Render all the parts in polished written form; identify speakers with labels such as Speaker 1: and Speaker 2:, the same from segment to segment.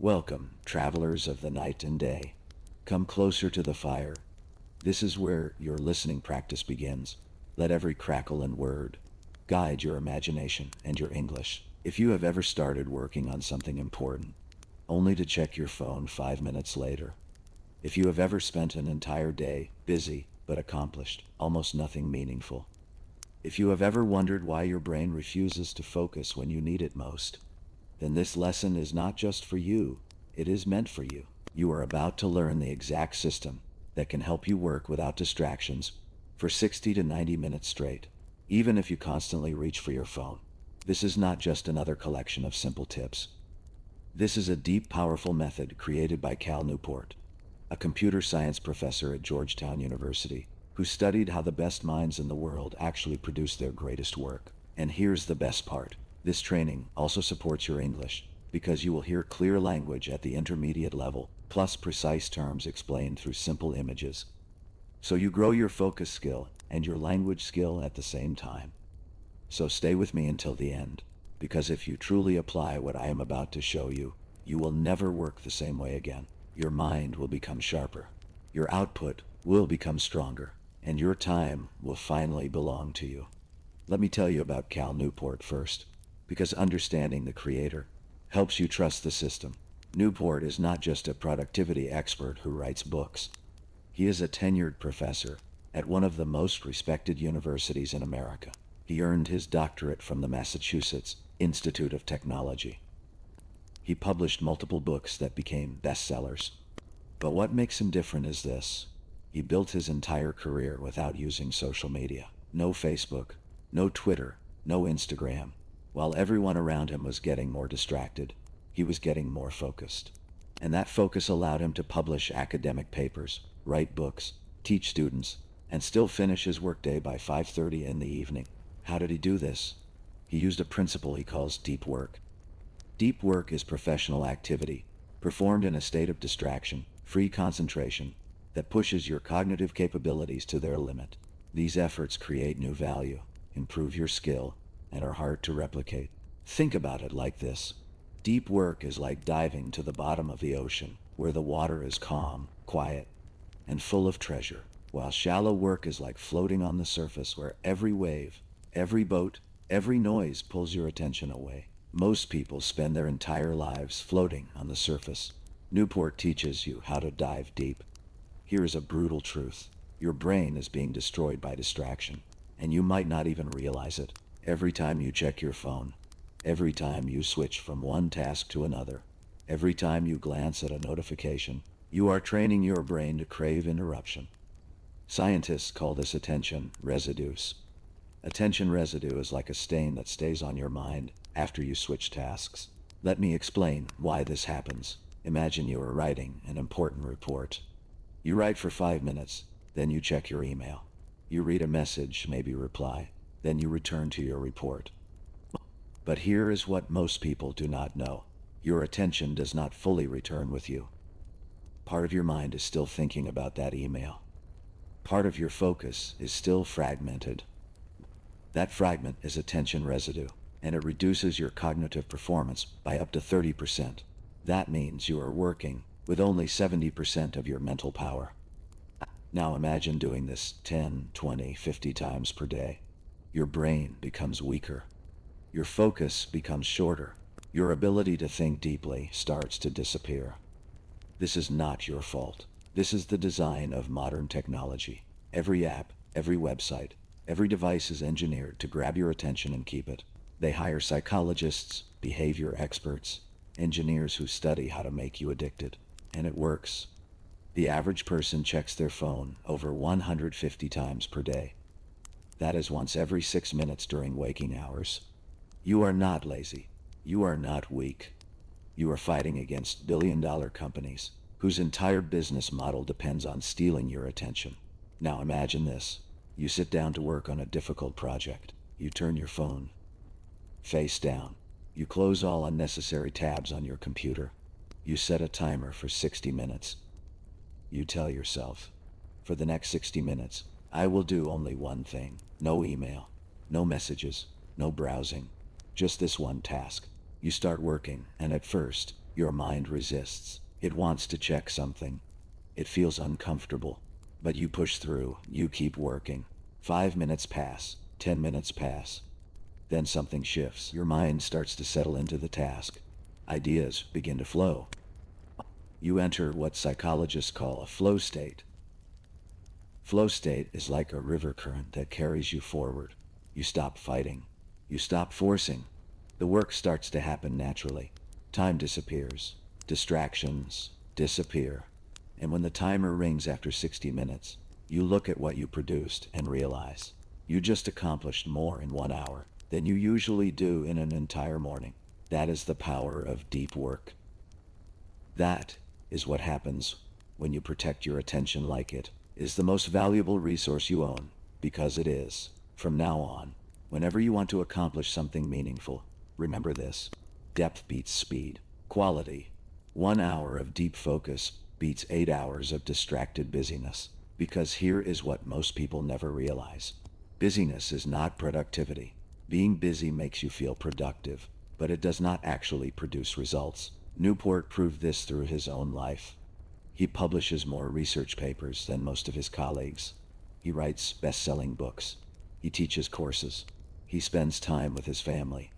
Speaker 1: Welcome, travelers of the night and day. Come closer to the fire. This is where your listening practice begins. Let every crackle and word guide your imagination and your English. If you have ever started working on something important, only to check your phone 5 minutes later. If you have ever spent an entire day busy but accomplished almost nothing meaningful. If you have ever wondered why your brain refuses to focus when you need it most, then this lesson is not just for you, it is meant for you. You are about to learn the exact system that can help you work without distractions for 60 to 90 minutes straight, even if you constantly reach for your phone. This is not just another collection of simple tips. This is a deep, powerful method created by Cal Newport, a computer science professor at Georgetown University, who studied how the best minds in the world actually produce their greatest work. And here's the best part. This training also supports your English, because you will hear clear language at the intermediate level, plus precise terms explained through simple images. So you grow your focus skill and your language skill at the same time. So stay with me until the end, because if you truly apply what I am about to show you, you will never work the same way again. Your mind will become sharper, your output will become stronger, and your time will finally belong to you. Let me tell you about Cal Newport first, because understanding the creator helps you trust the system. Newport is not just a productivity expert who writes books. He is a tenured professor at one of the most respected universities in America. He earned his doctorate from the Massachusetts Institute of Technology. He published multiple books that became bestsellers. But what makes him different is this. He built his entire career without using social media. No Facebook, no Twitter, no Instagram. While everyone around him was getting more distracted, he was getting more focused. And that focus allowed him to publish academic papers, write books, teach students, and still finish his workday by 5:30 in the evening. How did he do this? He used a principle he calls deep work. Deep work is professional activity, performed in a state of distraction, free concentration, that pushes your cognitive capabilities to their limit. These efforts create new value, improve your skill, and are hard to replicate. Think about it like this. Deep work is like diving to the bottom of the ocean, where the water is calm, quiet, and full of treasure, while shallow work is like floating on the surface where every wave, every boat, every noise pulls your attention away. Most people spend their entire lives floating on the surface. Newport teaches you how to dive deep. Here is a brutal truth. Your brain is being destroyed by distraction, and you might not even realize it. Every time you check your phone, every time you switch from one task to another, every time you glance at a notification, you are training your brain to crave interruption. Scientists call this attention residues. Attention residue is like a stain that stays on your mind after you switch tasks. Let me explain why this happens. Imagine you are writing an important report. You write for 5 minutes, then you check your email. You read a message, maybe reply, then you return to your report. But here is what most people do not know. Your attention does not fully return with you. Part of your mind is still thinking about that email. Part of your focus is still fragmented. That fragment is attention residue, and it reduces your cognitive performance by up to 30%. That means you are working with only 70% of your mental power. Now imagine doing this 10, 20, 50 times per day. Your brain becomes weaker. Your focus becomes shorter. Your ability to think deeply starts to disappear. This is not your fault. This is the design of modern technology. Every app, every website, every device is engineered to grab your attention and keep it. They hire psychologists, behavior experts, engineers who study how to make you addicted. And it works. The average person checks their phone over 150 times per day. That is once every 6 minutes during waking hours. You are not lazy. You are not weak. You are fighting against billion-dollar companies whose entire business model depends on stealing your attention. Now imagine this. You sit down to work on a difficult project. You turn your phone face down. You close all unnecessary tabs on your computer. You set a timer for 60 minutes. You tell yourself, for the next 60 minutes, I will do only one thing. No email, no messages, no browsing, just this one task. You start working, and at first, Your mind resists. It wants to check something. It feels uncomfortable. But you push through. You keep working. 5 minutes pass. 10 minutes pass. Then something shifts. Your mind starts to settle into the task. Ideas begin to flow. You enter what psychologists call a flow state. Flow state is like a river current that carries you forward. You stop fighting. You stop forcing. The work starts to happen naturally. Time disappears. Distractions disappear. And when the timer rings after 60 minutes, you look at what you produced and realize you just accomplished more in 1 hour than you usually do in an entire morning. That is the power of deep work. That is what happens when you protect your attention like it is the most valuable resource you own, because it is. From now on, whenever you want to accomplish something meaningful, remember this. Depth beats speed. Quality. 1 hour of deep focus beats 8 hours of distracted busyness. Because here is what most people never realize. Busyness is not productivity. Being busy makes you feel productive, but it does not actually produce results. Newport proved this through his own life. He publishes more research papers than most of his colleagues. He writes best-selling books. He teaches courses. He spends time with his family.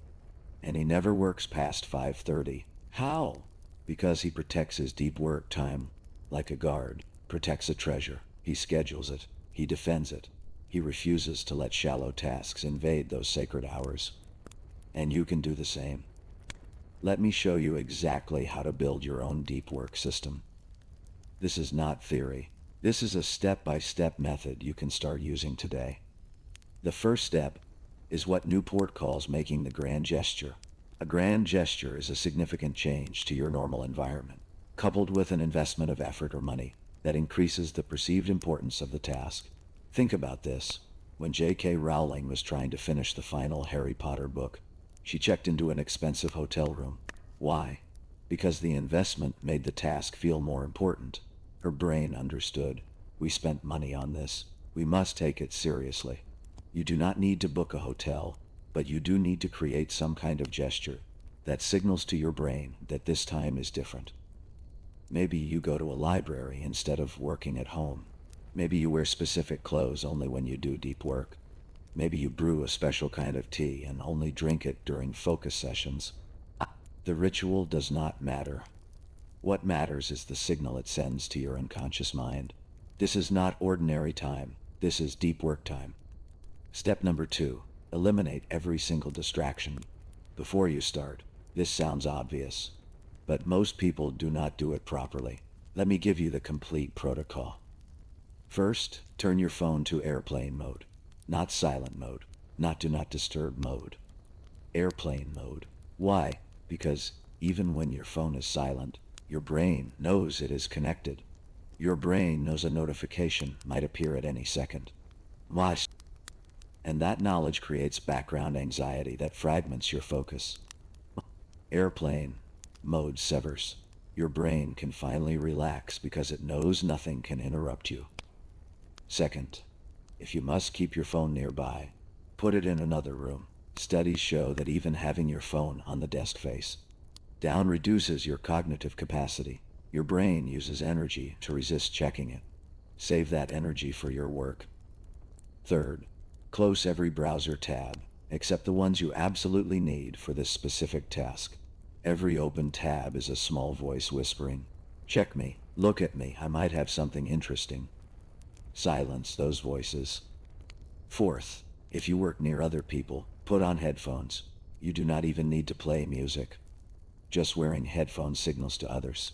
Speaker 1: And he never works past 5:30. How? Because he protects his deep work time like a guard protects a treasure. He schedules it. He defends it. He refuses to let shallow tasks invade those sacred hours. And you can do the same. Let me show you exactly how to build your own deep work system. This is not theory. This is a step-by-step method you can start using today. The first step is what Newport calls making the grand gesture. A grand gesture is a significant change to your normal environment, coupled with an investment of effort or money that increases the perceived importance of the task. Think about this. When J.K. Rowling was trying to finish the final Harry Potter book, she checked into an expensive hotel room. Why? Because the investment made the task feel more important. Her brain understood. We spent money on this. We must take it seriously. You do not need to book a hotel, but you do need to create some kind of gesture that signals to your brain that this time is different. Maybe you go to a library instead of working at home. Maybe you wear specific clothes only when you do deep work. Maybe you brew a special kind of tea and only drink it during focus sessions. The ritual does not matter. What matters is the signal it sends to your unconscious mind. This is not ordinary time. This is deep work time. Step number 2, eliminate every single distraction. Before you start, this sounds obvious, but most people do not do it properly. Let me give you the complete protocol. First, turn your phone to airplane mode. Not silent mode, not do not disturb mode. Airplane mode. Why? Because even when your phone is silent, your brain knows it is connected. Your brain knows a notification might appear at any second. Why? And that knowledge creates background anxiety that fragments your focus. Airplane mode severs. Your brain can finally relax because it knows nothing can interrupt you. Second, if you must keep your phone nearby, put it in another room. Studies show that even having your phone on the desk face down reduces your cognitive capacity. Your brain uses energy to resist checking it. Save that energy for your work. Third, close every browser tab, except the ones you absolutely need for this specific task. Every open tab is a small voice whispering, "Check me, look at me, I might have something interesting." Silence those voices. Fourth, if you work near other people, put on headphones. You do not even need to play music. Just wearing headphones signals to others,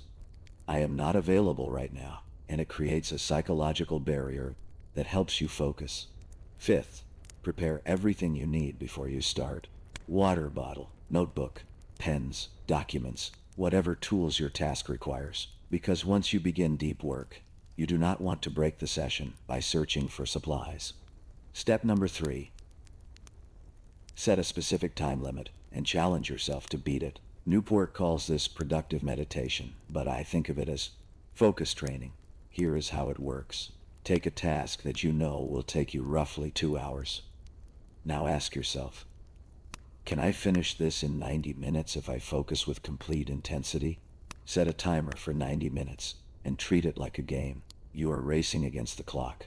Speaker 1: "I am not available right now," and it creates a psychological barrier that helps you focus. Fifth, prepare everything you need before you start. Water bottle, notebook, pens, documents, whatever tools your task requires. Because once you begin deep work, you do not want to break the session by searching for supplies. Step number 3, set a specific time limit and challenge yourself to beat it. Newport calls this productive meditation, but I think of it as focus training. Here is how it works. Take a task that you know will take you roughly 2 hours. Now ask yourself, can I finish this in 90 minutes if I focus with complete intensity? Set a timer for 90 minutes and treat it like a game. You are racing against the clock.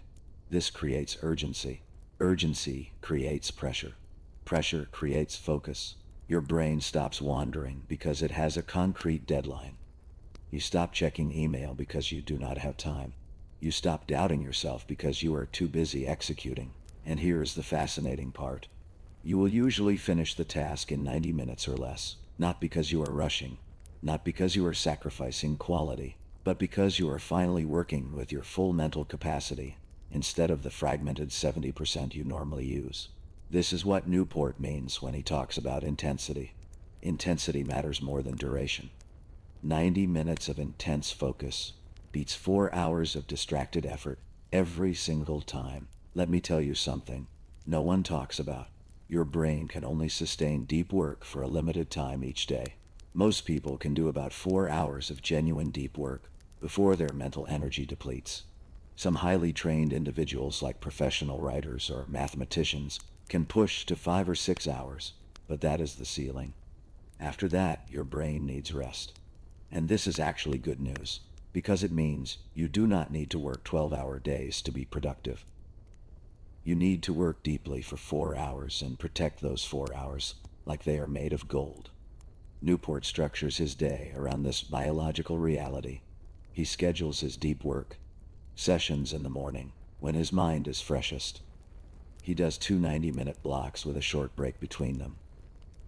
Speaker 1: This creates urgency. Urgency creates pressure. Pressure creates focus. Your brain stops wandering because it has a concrete deadline. You stop checking email because you do not have time. You stop doubting yourself because you are too busy executing. And here is the fascinating part. You will usually finish the task in 90 minutes or less, not because you are rushing, not because you are sacrificing quality, but because you are finally working with your full mental capacity instead of the fragmented 70% you normally use. This is what Newport means when he talks about intensity. Intensity matters more than duration. 90 minutes of intense focus beats 4 hours of distracted effort every single time. Let me tell you something no one talks about. Your brain can only sustain deep work for a limited time each day. Most people can do about 4 hours of genuine deep work before their mental energy depletes. Some highly trained individuals like professional writers or mathematicians can push to 5 or 6 hours, but that is the ceiling. After that, your brain needs rest. And this is actually good news, because it means you do not need to work 12-hour days to be productive. You need to work deeply for 4 hours and protect those 4 hours like they are made of gold. Newport structures his day around this biological reality. He schedules his deep work sessions in the morning when his mind is freshest. He does 2 90-minute blocks with a short break between them.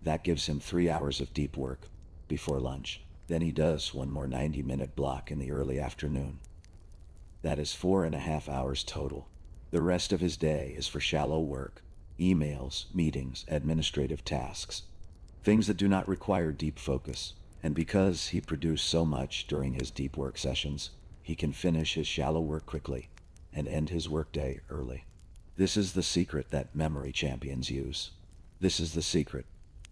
Speaker 1: That gives him 3 hours of deep work before lunch. Then he does one more 90-minute block in the early afternoon. That is 4.5 hours total. The rest of his day is for shallow work, emails, meetings, administrative tasks, things that do not require deep focus. And because he produced so much during his deep work sessions, he can finish his shallow work quickly and end his workday early. This is the secret that memory champions use. This is the secret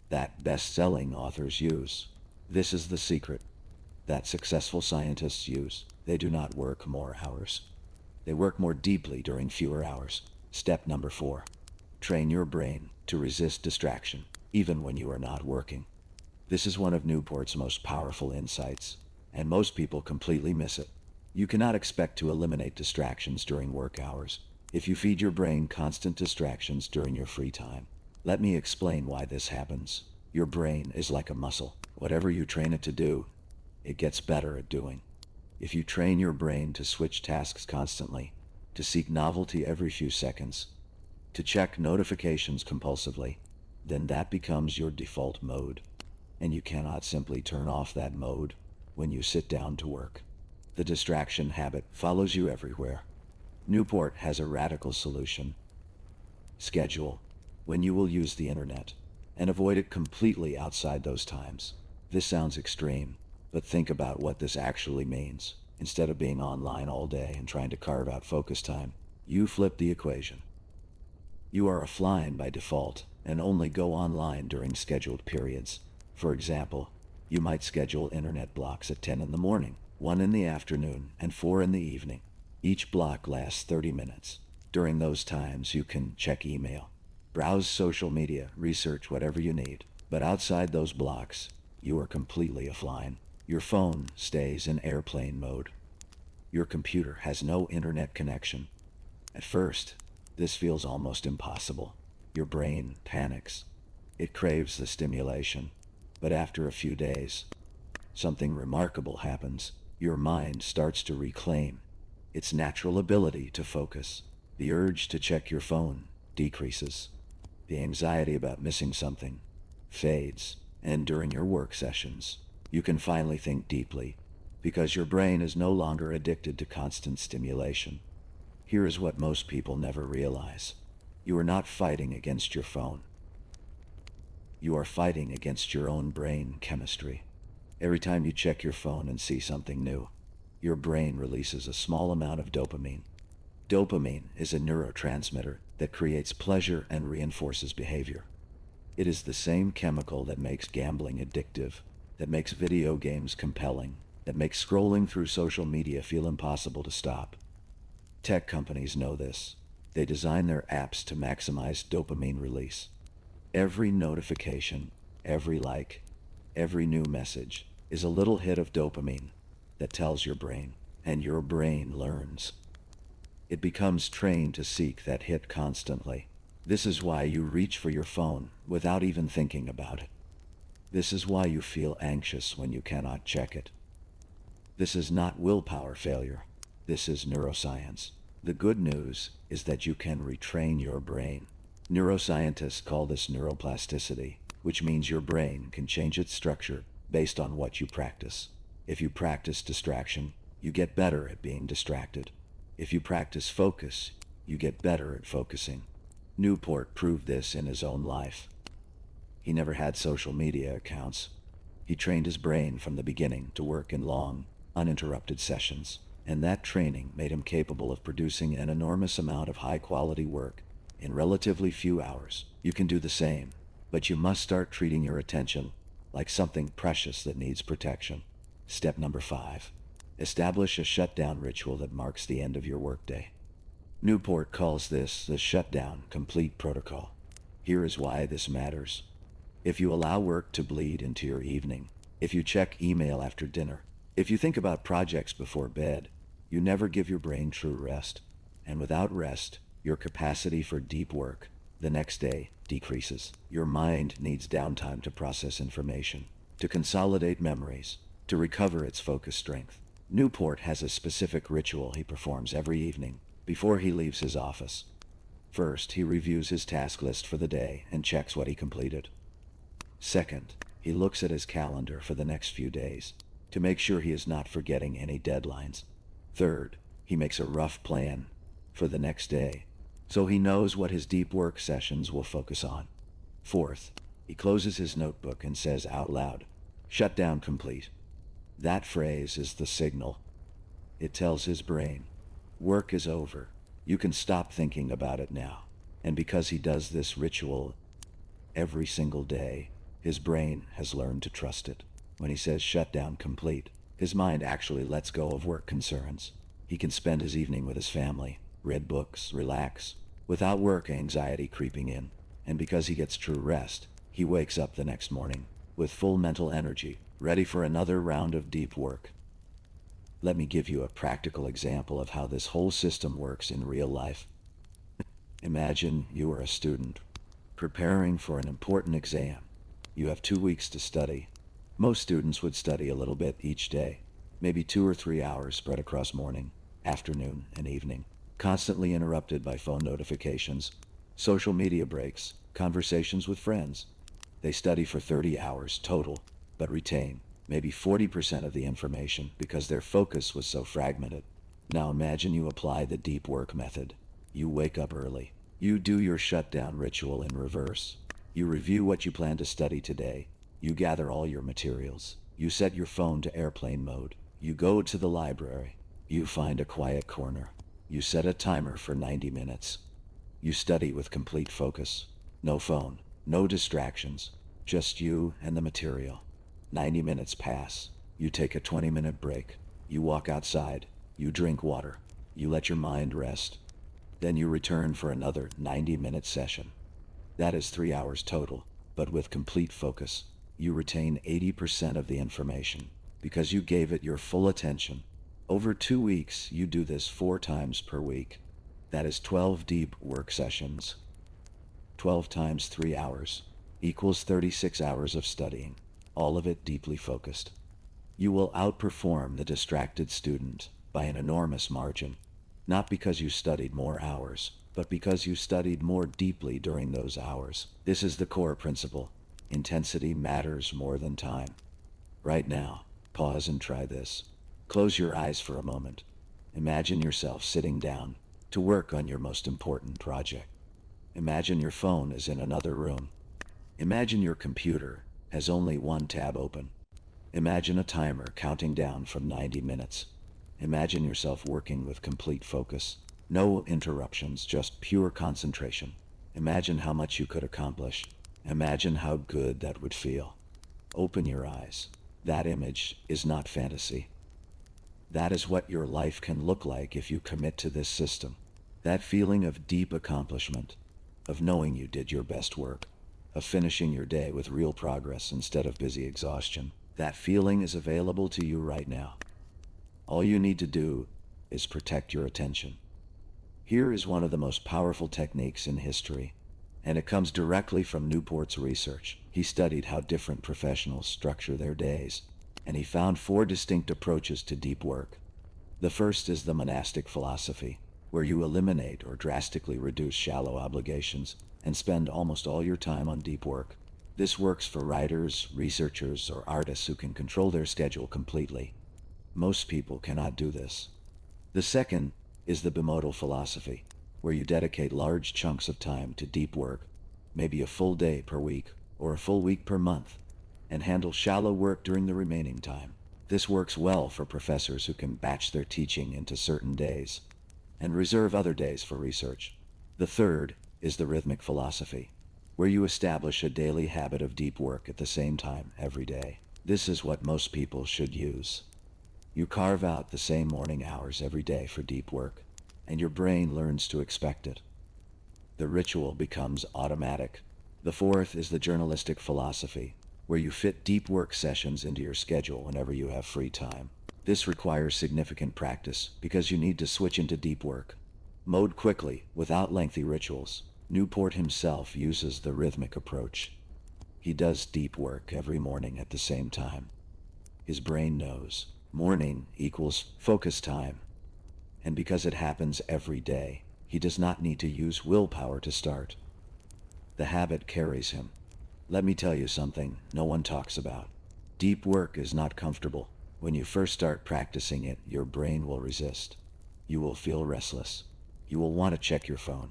Speaker 1: that best-selling authors use. This is the secret that successful scientists use. They do not work more hours. They work more deeply during fewer hours. Step number 4. Train your brain to resist distraction, even when you are not working. This is one of Newport's most powerful insights, and most people completely miss it. You cannot expect to eliminate distractions during work hours if you feed your brain constant distractions during your free time. Let me explain why this happens. Your brain is like a muscle. Whatever you train it to do, it gets better at doing. If you train your brain to switch tasks constantly, to seek novelty every few seconds, to check notifications compulsively, then that becomes your default mode. And you cannot simply turn off that mode when you sit down to work. The distraction habit follows you everywhere. Newport has a radical solution. Schedule when you will use the internet and avoid it completely outside those times. This sounds extreme, but think about what this actually means. Instead of being online all day and trying to carve out focus time, you flip the equation. You are offline by default and only go online during scheduled periods. For example, you might schedule internet blocks at 10 in the morning, 1 in the afternoon, and 4 in the evening. Each block lasts 30 minutes. During those times, you can check email, browse social media, research whatever you need. But outside those blocks, you are completely offline. Your phone stays in airplane mode. Your computer has no internet connection. At first, this feels almost impossible. Your brain panics. It craves the stimulation. But after a few days, something remarkable happens. Your mind starts to reclaim its natural ability to focus. The urge to check your phone decreases. The anxiety about missing something fades. And during your work sessions, you can finally think deeply because your brain is no longer addicted to constant stimulation. Here is what most people never realize. You are not fighting against your phone. You are fighting against your own brain chemistry. Every time you check your phone and see something new, your brain releases a small amount of dopamine. Dopamine is a neurotransmitter that creates pleasure and reinforces behavior. It is the same chemical that makes gambling addictive, that makes video games compelling, that makes scrolling through social media feel impossible to stop. Tech companies know this. They design their apps to maximize dopamine release. Every notification, every like, every new message is a little hit of dopamine that tells your brain, and your brain learns. It becomes trained to seek that hit constantly. This is why you reach for your phone without even thinking about it. This is why you feel anxious when you cannot check it. This is not willpower failure. This is neuroscience. The good news is that you can retrain your brain. Neuroscientists call this neuroplasticity, which means your brain can change its structure based on what you practice. If you practice distraction, you get better at being distracted. If you practice focus, you get better at focusing. Newport proved this in his own life. He never had social media accounts. He trained his brain from the beginning to work in long, uninterrupted sessions, and that training made him capable of producing an enormous amount of high-quality work in relatively few hours. You can do the same, but you must start treating your attention like something precious that needs protection. Step number 5. Establish a shutdown ritual that marks the end of your workday. Newport calls this the shutdown complete protocol. Here is why this matters. If you allow work to bleed into your evening, if you check email after dinner, if you think about projects before bed, you never give your brain true rest. And without rest, your capacity for deep work the next day decreases. Your mind needs downtime to process information, to consolidate memories, to recover its focus strength. Newport has a specific ritual he performs every evening before he leaves his office. First, he reviews his task list for the day and checks what he completed. Second, he looks at his calendar for the next few days to make sure he is not forgetting any deadlines. Third, he makes a rough plan for the next day so he knows what his deep work sessions will focus on. Fourth, he closes his notebook and says out loud, "Shutdown complete." That phrase is the signal. It tells his brain, work is over. You can stop thinking about it now. And because he does this ritual every single day, his brain has learned to trust it. When he says shutdown complete, his mind actually lets go of work concerns. He can spend his evening with his family, read books, relax, without work anxiety creeping in. And because he gets true rest, he wakes up the next morning with full mental energy, ready for another round of deep work. Let me give you a practical example of how this whole system works in real life. Imagine you are a student preparing for an important exam. You have 2 weeks to study. Most students would study a little bit each day, maybe 2 or 3 hours spread across morning, afternoon, and evening, constantly interrupted by phone notifications, social media breaks, conversations with friends. They study for 30 hours total, but retain maybe 40% of the information because their focus was so fragmented. Now imagine you apply the deep work method. You wake up early. You do your shutdown ritual in reverse. You review what you plan to study today. You gather all your materials. You set your phone to airplane mode. You go to the library. You find a quiet corner. You set a timer for 90 minutes. You study with complete focus. No phone, no distractions, just you and the material. 90 minutes pass. You take a 20-minute break. You walk outside. You drink water. You let your mind rest. Then you return for another 90-minute session. That is 3 hours total, but with complete focus. You retain 80% of the information because you gave it your full attention. Over 2 weeks, you do this 4 times per week. That is 12 deep work sessions. 12 times 3 hours equals 36 hours of studying, all of it deeply focused. You will outperform the distracted student by an enormous margin, not because you studied more hours, but because you studied more deeply during those hours. This is the core principle. Intensity matters more than time. Right now, pause and try this. Close your eyes for a moment. Imagine yourself sitting down to work on your most important project. Imagine your phone is in another room. Imagine your computer has only one tab open. Imagine a timer counting down from 90 minutes. Imagine yourself working with complete focus. No interruptions, just pure concentration. Imagine how much you could accomplish. Imagine how good that would feel. Open your eyes. That image is not fantasy. That is what your life can look like if you commit to this system. That feeling of deep accomplishment, of knowing you did your best work, of finishing your day with real progress instead of busy exhaustion. That feeling is available to you right now. All you need to do is protect your attention. Here is one of the most powerful techniques in history, and it comes directly from Newport's research. He studied how different professionals structure their days, and he found 4 distinct approaches to deep work. The first is the monastic philosophy, where you eliminate or drastically reduce shallow obligations and spend almost all your time on deep work. This works for writers, researchers, or artists who can control their schedule completely. Most people cannot do this. The second is the bimodal philosophy, where you dedicate large chunks of time to deep work, maybe a full day per week or a full week per month, and handle shallow work during the remaining time. This works well for professors who can batch their teaching into certain days and reserve other days for research. The third is the rhythmic philosophy, where you establish a daily habit of deep work at the same time every day. This is what most people should use. You carve out the same morning hours every day for deep work, and your brain learns to expect it. The ritual becomes automatic. The fourth is the journalistic philosophy, where you fit deep work sessions into your schedule whenever you have free time. This requires significant practice because you need to switch into deep work mode quickly without lengthy rituals. Newport himself uses the rhythmic approach. He does deep work every morning at the same time. His brain knows morning equals focus time, and because it happens every day, he does not need to use willpower to start. The habit carries him. Let me tell you something no one talks about. Deep work is not comfortable. When you first start practicing it, your brain will resist. You will feel restless. You will want to check your phone.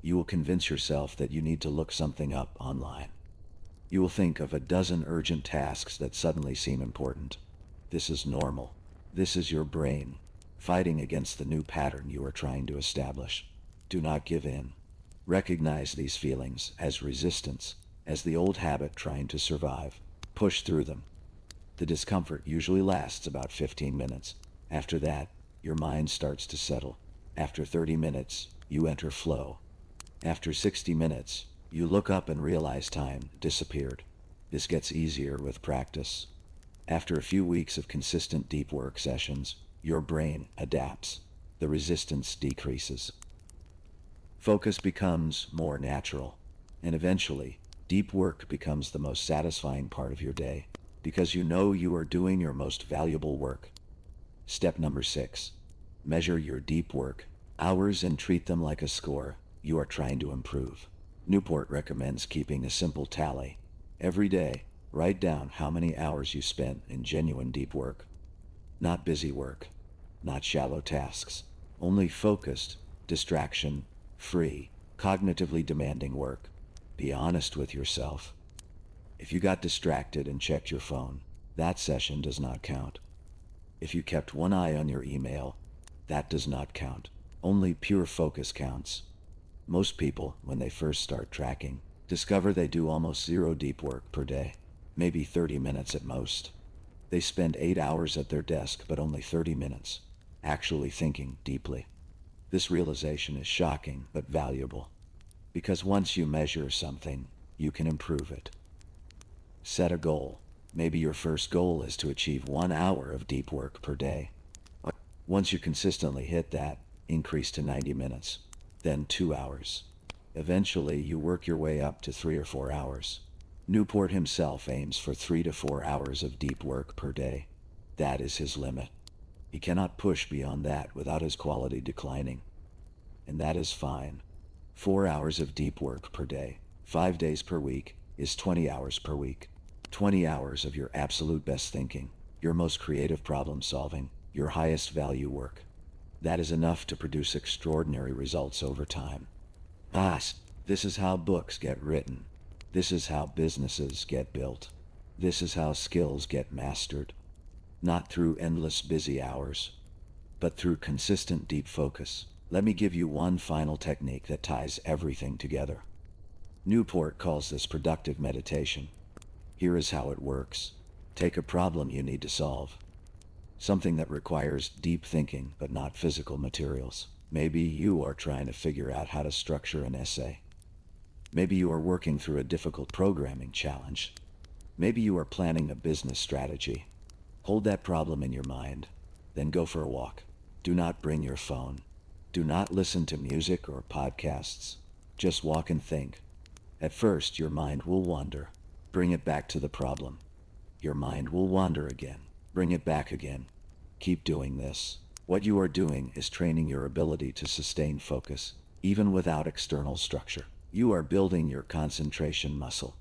Speaker 1: You will convince yourself that you need to look something up online. You will think of a dozen urgent tasks that suddenly seem important. This is normal. This is your brain fighting against the new pattern you are trying to establish. Do not give in. Recognize these feelings as resistance, as the old habit trying to survive. Push through them. The discomfort usually lasts about 15 minutes. After that, your mind starts to settle. After 30 minutes, you enter flow. After 60 minutes, you look up and realize time disappeared. This gets easier with practice. After a few weeks of consistent deep work sessions, your brain adapts. The resistance decreases. Focus becomes more natural, and eventually, deep work becomes the most satisfying part of your day, because you know you are doing your most valuable work. Step number 6. Measure your deep work hours and treat them like a score you are trying to improve. Newport recommends keeping a simple tally. Every day, write down how many hours you spent in genuine deep work. Not busy work, not shallow tasks, only focused, distraction-free, cognitively demanding work. Be honest with yourself. If you got distracted and checked your phone, that session does not count. If you kept one eye on your email, that does not count. Only pure focus counts. Most people, when they first start tracking, discover they do almost 0 deep work per day, maybe 30 minutes at most. They spend 8 hours at their desk, but only 30 minutes, actually thinking deeply. This realization is shocking but valuable, because once you measure something, you can improve it. Set a goal. Maybe your first goal is to achieve 1 hour of deep work per day. Once you consistently hit that, increase to 90 minutes, then 2 hours. Eventually, you work your way up to 3 or 4 hours. Newport himself aims for 3 to 4 hours of deep work per day. That is his limit. He cannot push beyond that without his quality declining. And that is fine. 4 hours of deep work per day, 5 days per week, is 20 hours per week. 20 hours of your absolute best thinking, your most creative problem solving, your highest value work. That is enough to produce extraordinary results over time. This is how books get written. This is how businesses get built. This is how skills get mastered. Not through endless busy hours, but through consistent deep focus. Let me give you one final technique that ties everything together. Newport calls this productive meditation. Here is how it works. Take a problem you need to solve. Something that requires deep thinking but not physical materials. Maybe you are trying to figure out how to structure an essay. Maybe you are working through a difficult programming challenge. Maybe you are planning a business strategy. Hold that problem in your mind, then go for a walk. Do not bring your phone. Do not listen to music or podcasts. Just walk and think. At first, your mind will wander. Bring it back to the problem. Your mind will wander again. Bring it back again. Keep doing this. What you are doing is training your ability to sustain focus, even without external structure. You are building your concentration muscle.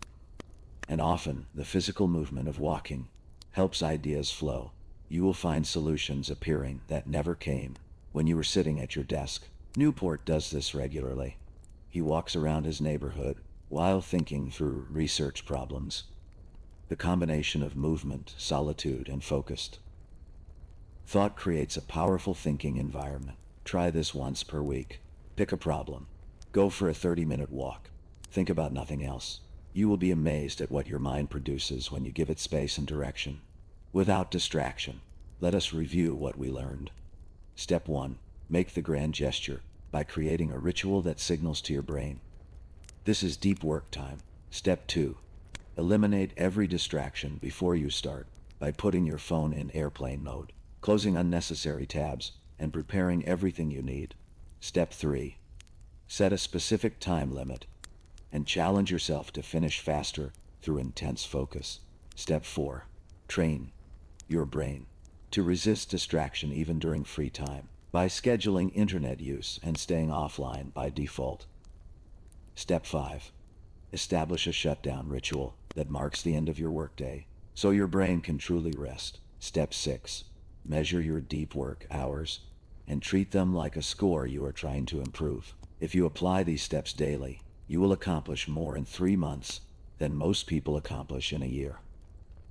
Speaker 1: And often, the physical movement of walking helps ideas flow. You will find solutions appearing that never came when you were sitting at your desk. Newport does this regularly. He walks around his neighborhood while thinking through research problems. The combination of movement, solitude, and focused thought creates a powerful thinking environment. Try this once per week. Pick a problem. Go for a 30-minute walk. Think about nothing else. You will be amazed at what your mind produces when you give it space and direction. Without distraction, let us review what we learned. Step 1. Make the grand gesture by creating a ritual that signals to your brain. This is deep work time. Step 2. Eliminate every distraction before you start by putting your phone in airplane mode, closing unnecessary tabs, and preparing everything you need. Step 3. Set a specific time limit and challenge yourself to finish faster through intense focus. Step 4. Train your brain to resist distraction even during free time by scheduling internet use and staying offline by default. Step 5. Establish a shutdown ritual that marks the end of your workday so your brain can truly rest. Step 6. Measure your deep work hours and treat them like a score you are trying to improve. If you apply these steps daily, you will accomplish more in 3 months than most people accomplish in a year.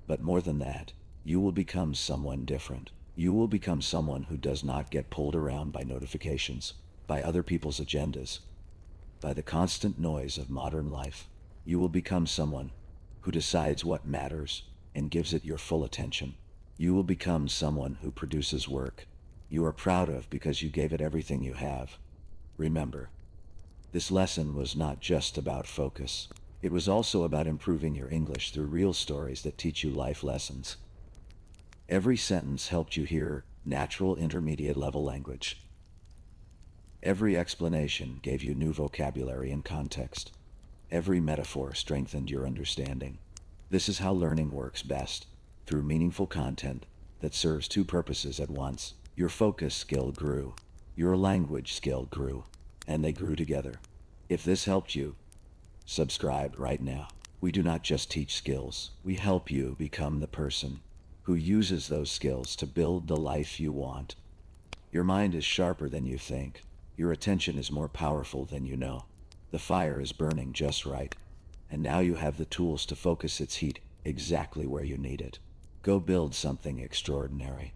Speaker 1: But more than that, you will become someone different. You will become someone who does not get pulled around by notifications, by other people's agendas, by the constant noise of modern life. You will become someone who decides what matters and gives it your full attention. You will become someone who produces work you are proud of because you gave it everything you have. Remember, this lesson was not just about focus. It was also about improving your English through real stories that teach you life lessons. Every sentence helped you hear natural intermediate level language. Every explanation gave you new vocabulary and context. Every metaphor strengthened your understanding. This is how learning works best, through meaningful content that serves two purposes at once. Your focus skill grew, your language skill grew, and they grew together. If this helped you, subscribe right now. We do not just teach skills, we help you become the person who uses those skills to build the life you want. Your mind is sharper than you think. Your attention is more powerful than you know. The fire is burning just right, and now you have the tools to focus its heat exactly where you need it. Go build something extraordinary.